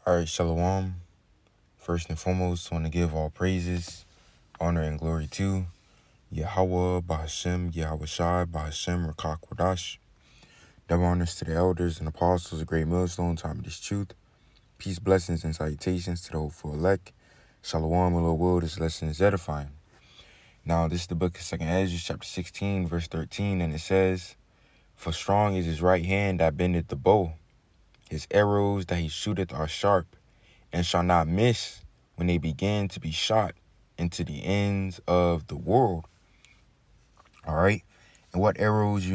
All right, Shalom. First and foremost, I want to give all praises, honor, and glory to Yahweh, Bahashem, Yahweh Shai, Bahashem, Rakak Wadash. Double honors to the elders and apostles, a great millstone, time of this truth. Peace, blessings, and salutations to the hopeful elect. Shalom, Lord will, this lesson is edifying. Now, this is the book of 2nd Ezra, chapter 16, verse 13, and it says, "For strong is his right hand that bendeth the bow. His arrows that he shooteth are sharp, and shall not miss when they begin to be shot into the ends of the world." All right. And what arrows,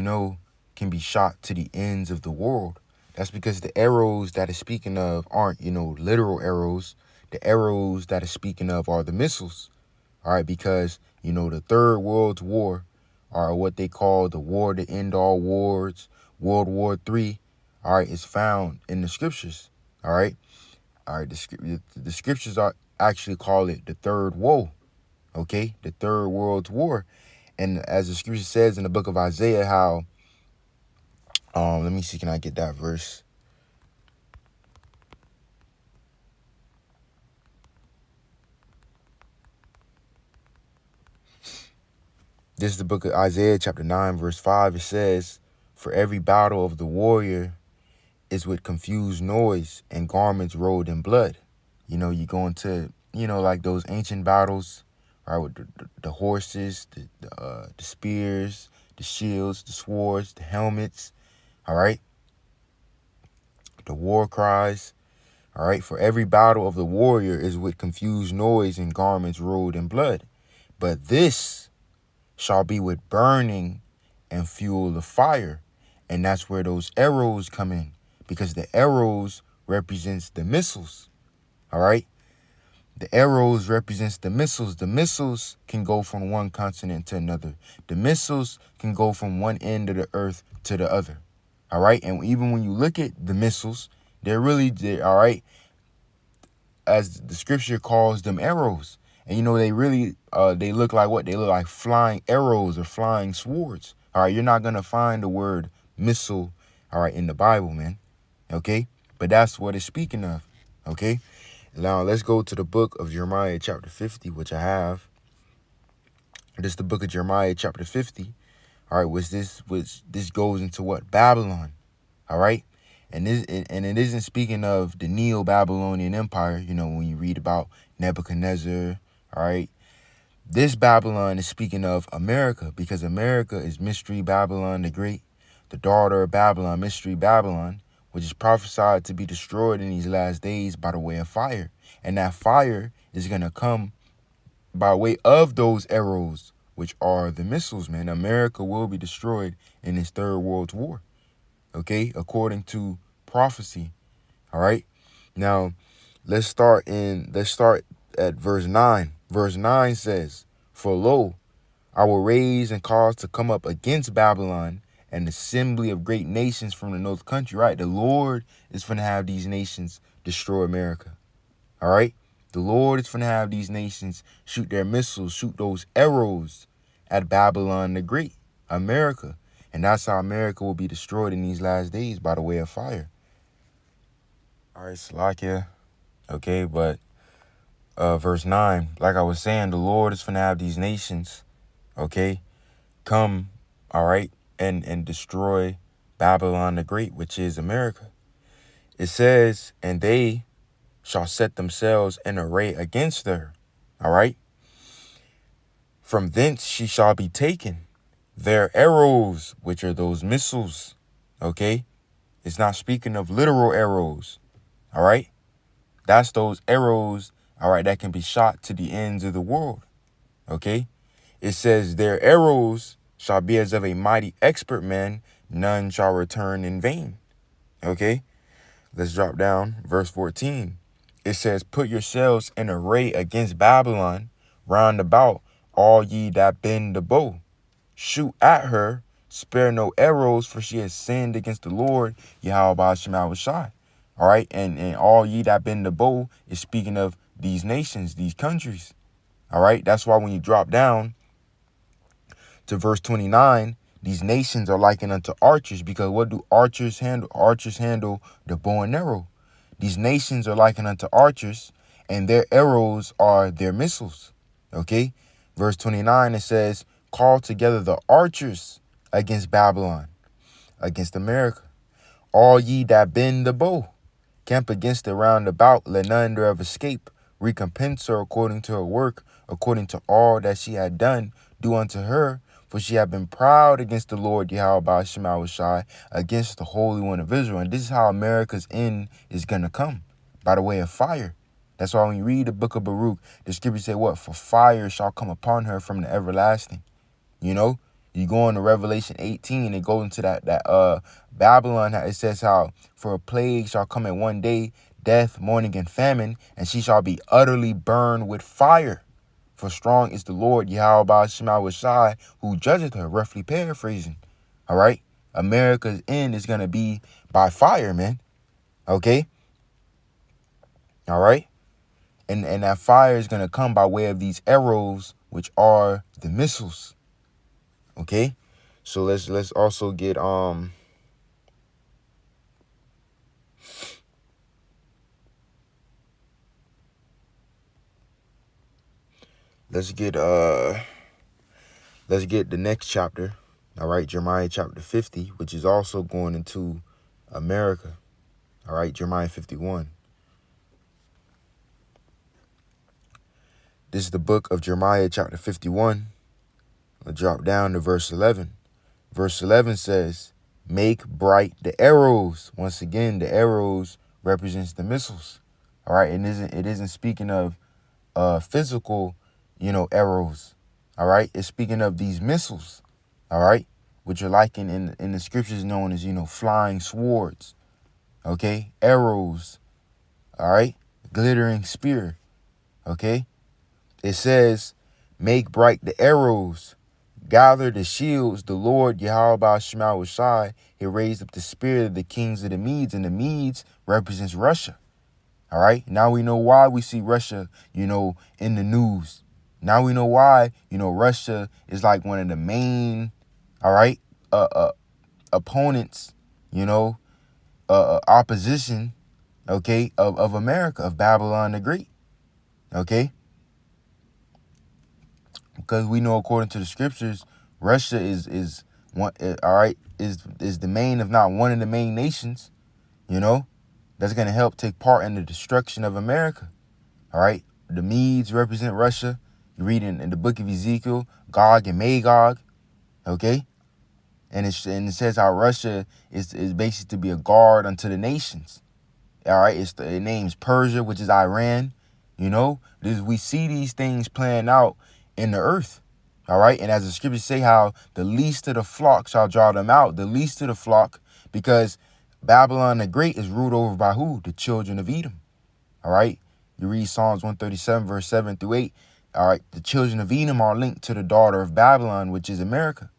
can be shot to the ends of the world? That's because the arrows that it's speaking of aren't, literal arrows. The arrows that it's speaking of are the missiles. All right. Because, the Third World War, or what they call the war to end all wars, World War III, all right, is found in the scriptures. All right. All right, the scriptures actually call it the third woe, okay? The Third World War. And as the scripture says in the book of Isaiah, how, let me see, can I get that verse? This is the book of Isaiah, chapter 9, verse 5. It says, "For every battle of the warrior is with confused noise and garments rolled in blood." You go into, like those ancient battles, right, with the horses, the spears, the shields, the swords, the helmets, all right, the war cries, all right. "For every battle of the warrior is with confused noise and garments rolled in blood. But this shall be with burning and fuel of fire." And that's where those arrows come in, because the arrows represents the missiles, all right? The arrows represents the missiles. The missiles can go from one continent to another. The missiles can go from one end of the earth to the other, all right? And even when you look at the missiles, they're all right, as the scripture calls them, arrows. And they really, they look like what? They look like flying arrows or flying swords. All right, you're not going to find the word missile, all right, in the Bible, man. Okay? But that's what it's speaking of. Okay? Now, let's go to the book of Jeremiah, chapter 50, which I have. This is the book of Jeremiah, chapter 50. All right, which this goes into what? Babylon. All right? And it isn't speaking of the Neo-Babylonian Empire, when you read about Nebuchadnezzar, all right? This Babylon is speaking of America, because America is Mystery Babylon the Great, the daughter of Babylon, Mystery Babylon, which is prophesied to be destroyed in these last days by the way of fire. And that fire is going to come by way of those arrows, which are the missiles, man. America will be destroyed in this Third World War, okay, according to prophecy. All right. Now, let's start at verse 9. Verse 9 says, "For lo, I will raise and cause to come up against Babylon an assembly of great nations from the north country." Right? The Lord is going to have these nations destroy America. All right? The Lord is going to have these nations shoot their missiles, shoot those arrows at Babylon the Great, America. And that's how America will be destroyed in these last days, by the way of fire. All right, Salakia. Okay, but verse 9, like I was saying, the Lord is going to have these nations, okay, come, all right, and destroy Babylon the Great, which is America. It says, "And they shall set themselves in array against her," all right? "From thence she shall be taken. Their arrows," which are those missiles, okay? It's not speaking of literal arrows, all right? That's those arrows, all right, that can be shot to the ends of the world, okay? It says, "Their arrows shall be as of a mighty expert man, none shall return in vain," okay? Let's drop down, verse 14. It says, "Put yourselves in array against Babylon, round about, all ye that bend the bow. Shoot at her, spare no arrows, for she has sinned against the Lord, Yahweh Shema Shai." All right, and all ye that bend the bow is speaking of these nations, these countries. All right, that's why when you drop down to verse 29, these nations are likened unto archers, because what do archers handle? Archers handle the bow and arrow. These nations are likened unto archers, and their arrows are their missiles. Okay? Verse 29, it says, call together the archers against Babylon, against America. All ye that bend the bow, camp against it round about, let none thereof escape. Recompense her according to her work, according to all that she had done, do unto her. For she had been proud against the Lord Yahweh Shemawashai, against the Holy One of Israel. And this is how America's end is going to come, by the way of fire. That's why when you read the book of Baruch, the scripture say what? For fire shall come upon her from the everlasting. You know? You go into Revelation 18 and go into that Babylon. It says how for a plague shall come in one day, death, mourning, and famine, and she shall be utterly burned with fire. For strong is the Lord Yahweh Shemawashai, who judgeth her, roughly paraphrasing. All right? America's end is going to be by fire, man. Okay? All right? And that fire is going to come by way of these arrows, which are the missiles. Okay? So let's also get let's get the next chapter. All right, Jeremiah chapter 50, which is also going into America. All right, Jeremiah 51. This is the book of Jeremiah chapter 51. I'll drop down to verse 11. Verse 11 says, make bright the arrows. Once again, the arrows represents the missiles. All right, and it isn't speaking of physical, arrows. All right, it's speaking of these missiles. All right, which are likened in the scriptures known as, flying swords. Okay, arrows. All right, glittering spear. Okay, it says, make bright the arrows. Gather the shields, the Lord Yahweh Shemawashai. He raised up the spirit of the kings of the Medes, and the Medes represents Russia. All right. Now we know why we see Russia, in the news. Now we know why, Russia is like one of the main, all right, opponents, opposition, okay, of America, of Babylon the Great. Okay. Because we know, according to the scriptures, Russia is one, all right, is the main, if not one of the main nations, that's going to help take part in the destruction of America. All right, the Medes represent Russia. You read in the book of Ezekiel, Gog and Magog. Okay, and it says how Russia is basically to be a guard unto the nations. All right, it names Persia, which is Iran. We see these things playing out in the earth. All right. And as the scriptures say, how the least of the flock shall draw them out, the least of the flock, because Babylon the Great is ruled over by who? The children of Edom. All right. You read Psalms 137, verse 7 through 8. All right. The children of Edom are linked to the daughter of Babylon, which is America.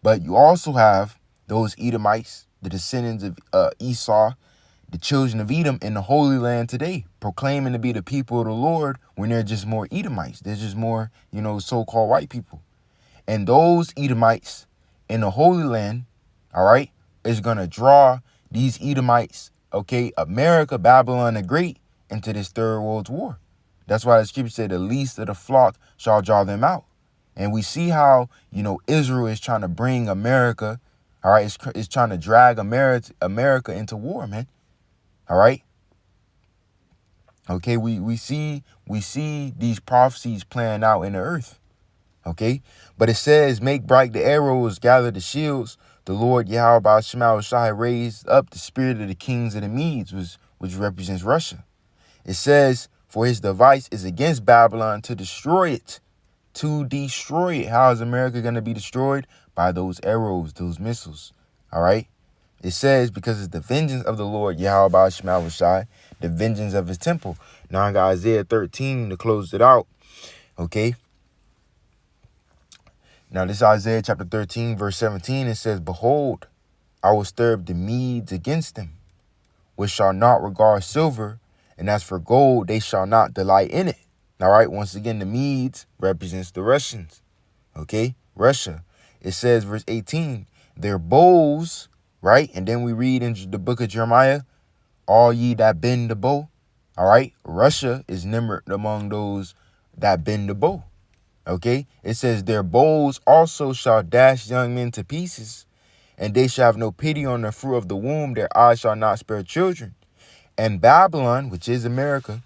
But you also have those Edomites, the descendants of Esau, the children of Edom in the Holy Land today, proclaiming to be the people of the Lord when they're just more Edomites. They're just more, so-called white people. And those Edomites in the Holy Land, all right, is going to draw these Edomites, okay, America, Babylon the Great, into this Third World War. That's why the scripture said the least of the flock shall draw them out. And we see how, Israel is trying to bring America, all right, it's trying to drag America into war, man. All right. Okay, we see these prophecies playing out in the earth. Okay, but it says, make bright the arrows, gather the shields. The Lord Yahweh Shemawashai raised up the spirit of the kings of the Medes, which represents Russia. It says, for his device is against Babylon to destroy it. To destroy it. How is America going to be destroyed? By those arrows, those missiles. All right. It says, because it's the vengeance of the Lord Yahweh Shemawashai, the vengeance of his temple. Now I got Isaiah 13 to close it out. Okay. Now this Isaiah chapter 13, verse 17, it says, behold, I will stir up the Medes against them, which shall not regard silver, and as for gold, they shall not delight in it. All right. Once again, the Medes represents the Russians. Okay. Russia. It says, verse 18, their bows, right? And then we read in the book of Jeremiah, all ye that bend the bow. All right. Russia is numbered among those that bend the bow. Okay. It says their bows also shall dash young men to pieces, and they shall have no pity on the fruit of the womb. Their eyes shall not spare children. And Babylon, which is America,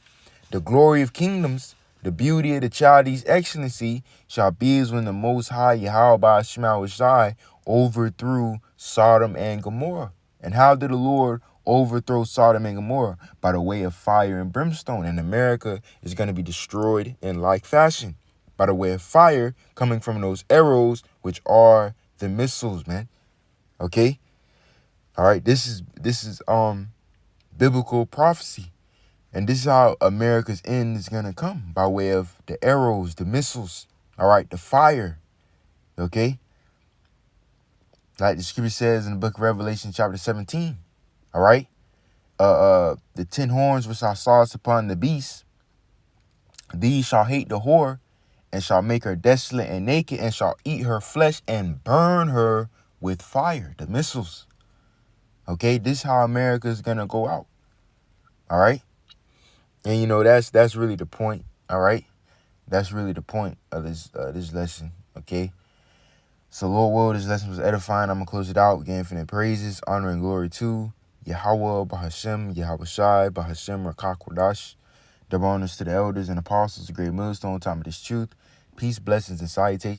the glory of kingdoms, the beauty of the Chaldees' excellency, shall be as when the Most High Yahweh Shema Shai overthrew Sodom and Gomorrah. And how did the Lord overthrow Sodom and Gomorrah? By the way of fire and brimstone. And America is going to be destroyed in like fashion, by the way of fire coming from those arrows, which are the missiles, man. Okay? All right, this is biblical prophecy. And this is how America's end is going to come, by way of the arrows, the missiles, all right, the fire, okay? Like the scripture says in the book of Revelation chapter 17, all right? The 10 horns which I saw upon the beast, these shall hate the whore, and shall make her desolate and naked, and shall eat her flesh and burn her with fire, the missiles, okay? This is how America is going to go out, all right? And, you know, that's really the point, all right? That's really the point of this lesson, okay? So, Lord will, this lesson was edifying. I'm going to close it out. Give infinite praises, honor, and glory to Yahweh, Bahashem, Yahweh Shai, Bahashem, Rakakwadash. Double honors to the elders and apostles, the great millstone, time of this truth. Peace, blessings, and salutations.